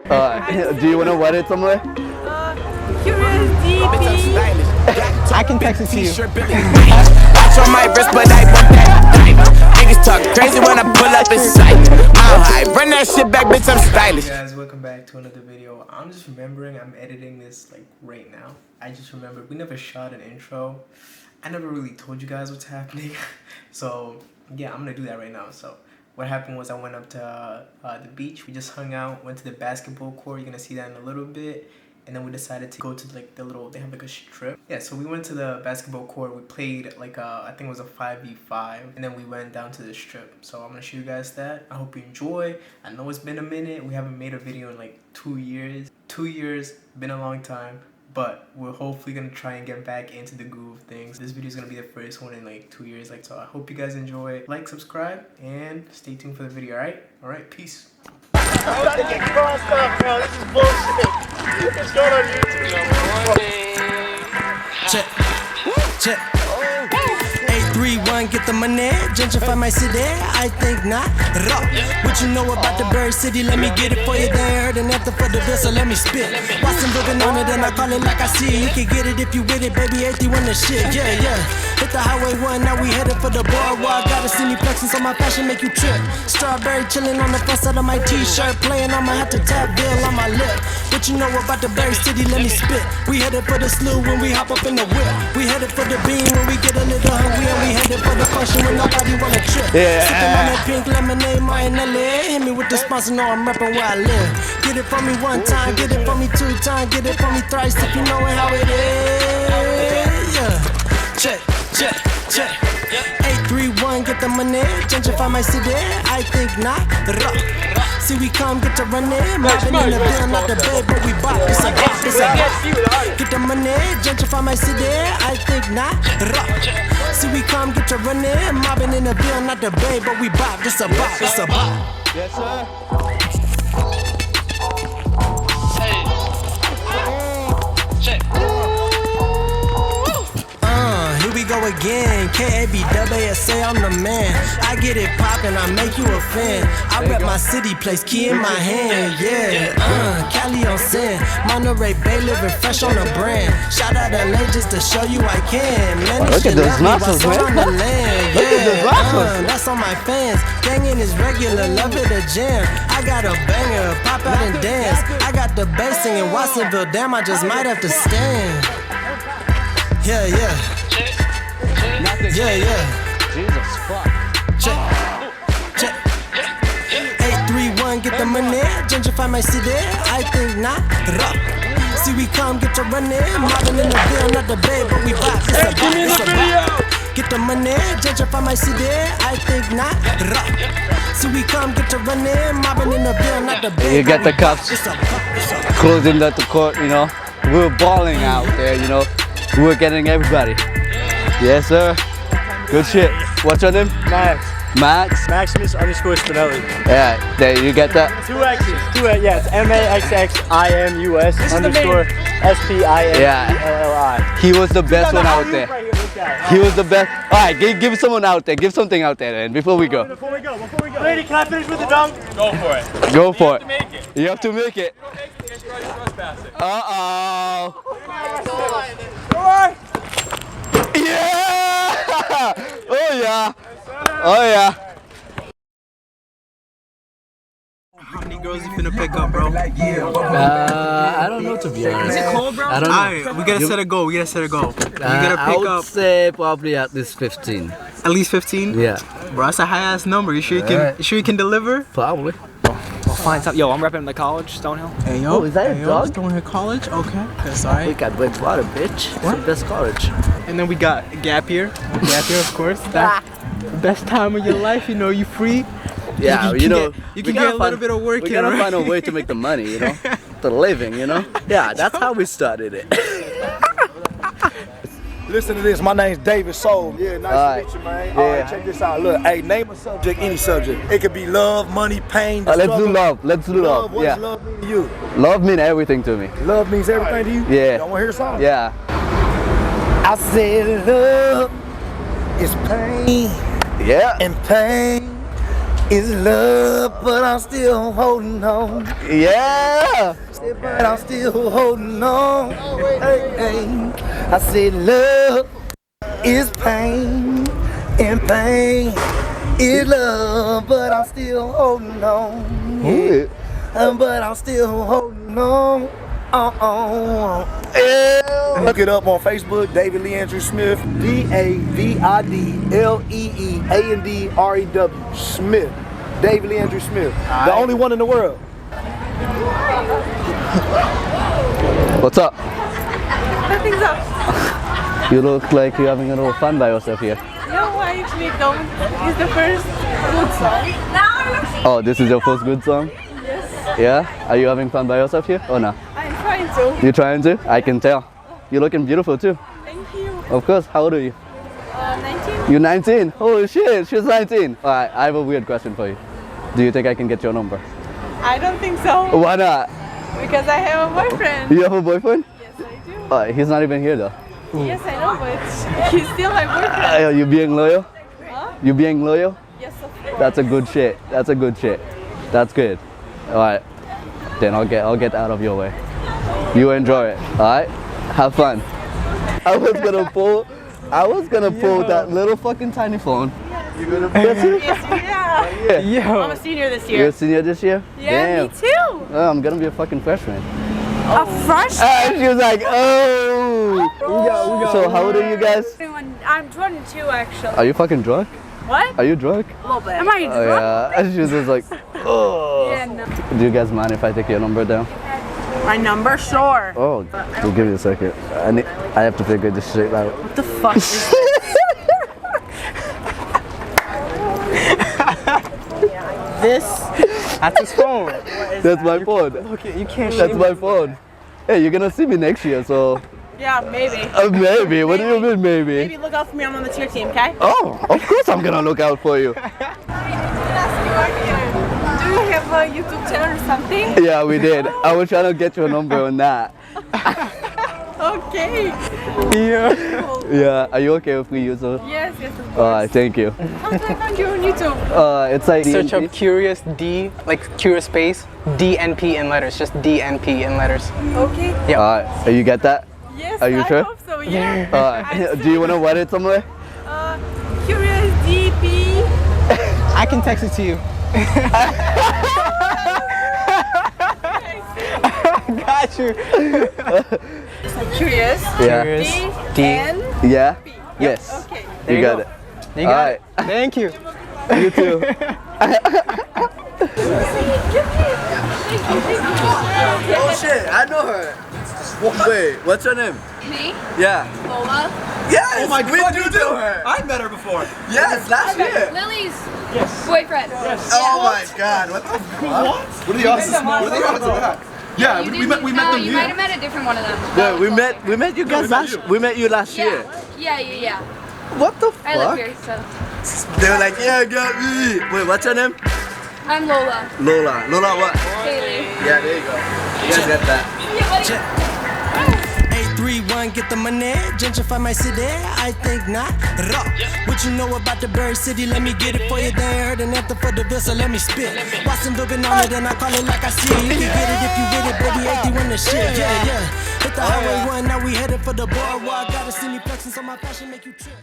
Do you want to wear it somewhere? Curious DP. I can text it to you. Watch on my wrist, but I want that. Niggas talk crazy when I pull up in sight. Mile high, run that shit back, bitch, I'm stylish. Hey guys, welcome back to another video. I'm just remembering I'm editing this like right now. I just remembered we never shot an intro. I never really told you guys what's happening. So yeah, I'm gonna do that right now. So what happened was I went up to the beach. We just hung out, went to the basketball court. You're gonna see that in a little bit. And then we decided to go to like the little, they have like a strip. Yeah, so we went to the basketball court. We played like I think it was a 5v5. And then we went down to the strip. So I'm gonna show you guys that. I hope you enjoy. I know it's been a minute. We haven't made a video in like 2 years. 2 years, been a long time. But we're hopefully gonna try and get back into the groove of things. This video is gonna be the first one in like 2 years. So I hope you guys enjoy. Like, subscribe, and stay tuned for the video, alright? Alright, peace. I'm about to get crossed up, bro. This is bullshit. It's going on YouTube. Check. Check. 831, get the money. Gentrify my city. I think not. Raw. What you know about the Bird City? Let me get it for you. They heard an anthem for the bill, so let me spit. Watch them looking on it, and I call it like I see it. You can get it if you with it, baby. 831 the shit. Yeah, yeah. Hit the highway 1, now we headed for the boardwalk. Gotta see me flexing, so my fashion make you trip. Strawberry chilling on the front side of my t-shirt, playing on my hat to tap bill on my lip. What you know about the Bird City? Let me spit. We headed for the slew when we hop up in the whip. We headed for the beam when we get a little hungry, and we headed for the function when nobody wanna trip. Sipping on that pink lemonade, Martinelli. Hit me with the sponsor, know I'm reppin' where I live. Get it for me 1 time, get it for me 2 times, get it for me thrice if you know it how it is. Yeah. Check. Check, check. 831, get the money. Gentrify my city. I think not. Raw. See, we come get to running. Mobbing in the bill, not the bed, but we bop. It's a bop, it's a bop. Get the money. Gentrify my city. I think not. Raw. See, we come get to running. Mobbing in the bill, not the bed, but we bop. It's a bop, it's a bop. Yes, sir. We go again, KABWSA, I'm the man. I get it poppin', I make you a fan. I rep my city place, key in my hand, yeah. Cali on sin, Monterey Bay living fresh on the brand. Shout out LA just to show you I can. Man, look at those muscles, man. On the land, yeah. That's on my fans. Gangin' is regular, love it a jam. I got a banger, pop out and dance. I got the bass singing Watsonville, damn, I just might have to stand. Yeah, yeah. Yeah, yeah. Jesus fuck. Check. Check. 831, get the money. Gentrify my city. I think not. Raw. See, we come get to running. Mobbing in the bill, not the bed, but we bop. It's a bop, it's a bop. Get the money. Gentrify my city. I think not. Raw. See, we come get to running. Mobbing in the bill, not the bed. You get the cups. Closing the court, you know. We were balling out there, you know. We were getting everybody. Yes, sir. Good shit. What's your name? Max. Max? Maximus _ Spinelli. Yeah, there, you get that? 2 X's. 2 X, yeah, it's MAXXIMUS _ SPINELLI. Yeah. He was the best one out there. He was the best. Alright, give someone out there. Give something out there then, before we go. Before we go. Lady, can I finish with the dunk? Go for it. Go for it. You have to make it. You have to make it. Uh-oh. Yeah! Oh yeah! Oh yeah! How many girls you finna pick up, bro? I don't know, to be honest. Is it cold, bro? I don't know. Alright, we gotta set a goal. You gotta pick I would up. say probably at least 15. At least 15? Yeah. Bro, that's a high ass number. You sure you can deliver? Probably. Find something. Yo, I'm repping the college, Stonehill. Hey yo, is that a dog? Stonehill College? Okay, that's alright. We got Bridgewater, bitch. It's the best college. And then we got Gap Year. Gap Year, of course. That's the best time of your life. You know, you free. Yeah, you know, you can get a little bit of work in. We here, gotta right? find a way to make the money, you know, the living, you know. Yeah, that's how we started it. Listen to this, my name's David Soul. Yeah, nice to meet you, man. Yeah. Alright, check this out. Look, hey, name a subject, any subject. It could be love, money, pain, Let's struggle. do love. Let's do love. What Yeah. does love mean to you? Love means everything to me. Love means everything to you? Yeah. Y'all wanna hear a song? Yeah. I said love is pain. Yeah. And pain It's love, but I'm still holding on. Yeah. But I'm still holding on. Hey, hey. I said love is pain, and pain is love, but I'm still holding on. Yeah. But I'm still holding on. Yeah. Look it up on Facebook, David Lee Andrew Smith, DavidLeandrew Smith. David Lee Andrew Smith, the only one in the world. What's up? Nothing's up. You look like you're having a little fun by yourself here. No, I actually don't. It's the first good song. Oh, this is your first good song? Yes. Yeah? Are you having fun by yourself here or no? I'm trying to. You trying to? I can tell. You're looking beautiful too. Thank you. Of course. How old are you? 19. You're 19? Holy shit, she's 19. Alright, I have a weird question for you. Do you think I can get your number? I don't think so. Why not? Because I have a boyfriend. You have a boyfriend? Yes, I do. He's not even here though. Yes, I know, but he's still my boyfriend. Are you being loyal? Huh? You being loyal? Yes, of course. That's a good shit. That's a good shit. That's good. Alright. Then I'll get out of your way. You enjoy it. Alright? Have fun. I was gonna pull that little fucking tiny phone. You're gonna pull it? Yes, yeah. I'm a senior this year. You're a senior this year? Yeah, Damn. me too. Oh, I'm gonna be a fucking freshman. A freshman? And she was like, oh. So how old are you guys? I'm 22 actually. Are you fucking drunk? What? Are you drunk? A little bit. Am I drunk? Oh yeah. And she was just like, oh. Yeah, no. Do you guys mind if I take your number down? My number? Sure. Oh, we'll give you a second. I have to figure this shit out. What the fuck is this? That's his phone. That's my phone. Look, you can't. That's my phone. Hey, you're gonna see me next year, so Yeah, maybe. maybe. What do you mean, maybe? Maybe look out for me. I'm on the cheer team, okay? Oh, of course I'm gonna look out for you. Do you have a YouTube channel or something? Yeah, we did. I was trying to get your number on that. Okay. Yeah. Yeah, are you okay with me using? Yes, yes, of course. Alright, thank you. How do I find you on YouTube? It's like Search up Curious D, like Curious space, DNP in letters, just DNP in letters. Okay. Yeah. Alright, you get that? Yes, Are you I sure? hope so, yeah. Do you wanna write it somewhere? Curious DP. I can text it to you. Got you. Curious. Yeah. Curious. D. N. Yeah? Yes. Okay. You got it. You got Alright. it. Thank you. You too. Oh shit, I know her. Wait, what's her name? Me? Yeah. Lola? Yes! Oh my god, you do her! I met her before. Yes, last year! Lily's boyfriend. Oh my god, what the fuck? What are the odds? What are the odds of that? Yeah, You we met them you might have met a different one of them. Yeah, we met you guys we met you last year. Yeah. What the I live fuck? here, so. They were like, yeah, got me. Wait, what's her name? I'm Lola. Lola. Lola what? Haley. Yeah, there you go. You guys get that. Hey, 3-1, get the money, gentrify my city, I think not. Rock. What you know about the Bird City? Let me get it for you. They heard an anthem for the bill, so let me spit. Watch them looking on it, and I call it like I see it. You can get it if you with it, baby. 81 the shit. Yeah. Hit the highway 1, now we headed for the boardwalk. Gotta see me flexing, so my fashion make you trip.